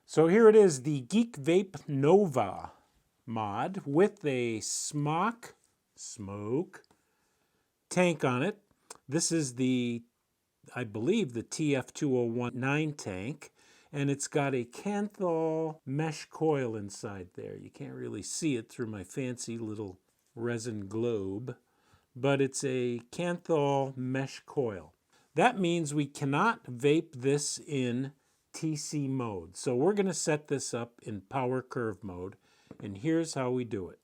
So here it is, the Geek Vape Nova mod with a smoke tank on it. This is the, I believe, the TF2019 tank, and it's got a Kanthal mesh coil inside there. You can't really see it through my fancy little resin globe, but it's a Kanthal mesh coil. That means we cannot vape this in TC mode. So we're going to set this up in power curve mode, and here's how we do it.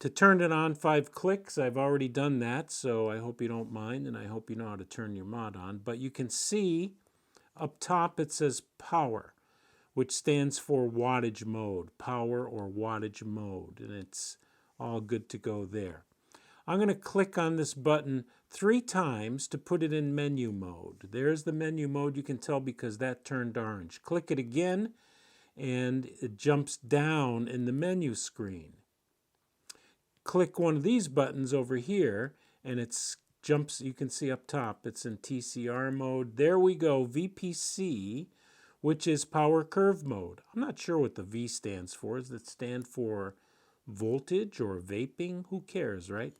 To turn it on, 5 clicks. I've already done that, so I hope you don't mind, and I hope you know how to turn your mod on. But you can see up top it says power, which stands for wattage mode, power or wattage mode, and it's all good to go there. I'm going to click on this button 3 times to put it in menu mode. There's the menu mode. You can tell because that turned orange. Click it again and it jumps down in the menu screen. Click one of these buttons over here and it jumps, you can see up top, it's in TCR mode. There we go, VPC, which is power curve mode. I'm not sure what the V stands for. Does it stand for voltage or vaping? Who cares, right?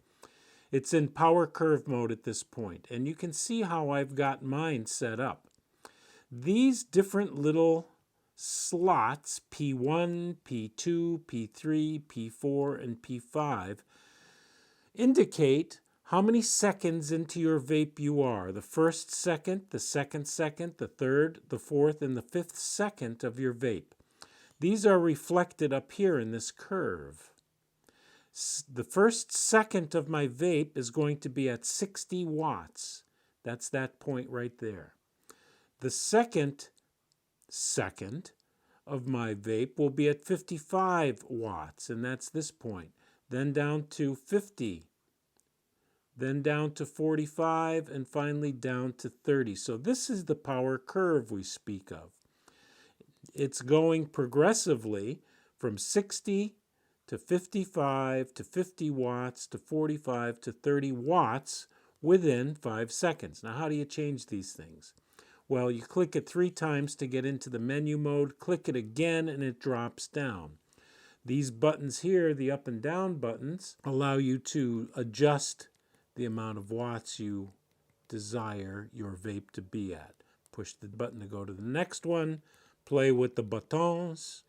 It's in power curve mode at this point, and you can see how I've got mine set up. These different little slots, P1, P2, P3, P4, and P5, indicate how many seconds into your vape you are. The first second, the second second, the third, the fourth, and the fifth second of your vape. These are reflected up here in this curve. The first second of my vape is going to be at 60 watts. That's that point right there. The second of my vape will be at 55 watts, and that's this point. Then down to 50, then down to 45, and finally down to 30. So this is the power curve we speak of. It's going progressively from 60 to 55 to 50 watts to 45 to 30 watts within 5 seconds. Now, how do you change these things? Well, you click it 3 times to get into the menu mode. Click it again and it drops down. These buttons here, the up and down buttons, allow you to adjust the amount of watts you desire your vape to be at. Push the button to go to the next one. Play with the buttons.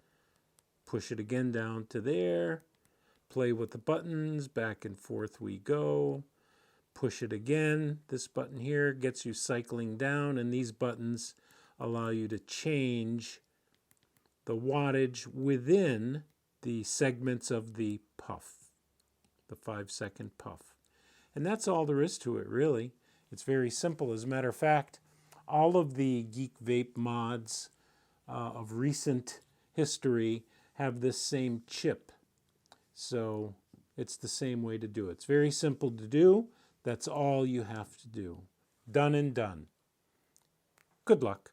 Push it again down to there. Play with the buttons. Back and forth we go. Push it again. This button here gets you cycling down, and these buttons allow you to change the wattage within the segments of the puff, the 5-second puff. And that's all there is to it, really. It's very simple. As a matter of fact, all of the Geek Vape mods of recent history have this same chip. So it's the same way to do it. It's very simple to do. That's all you have to do. Done and done. Good luck.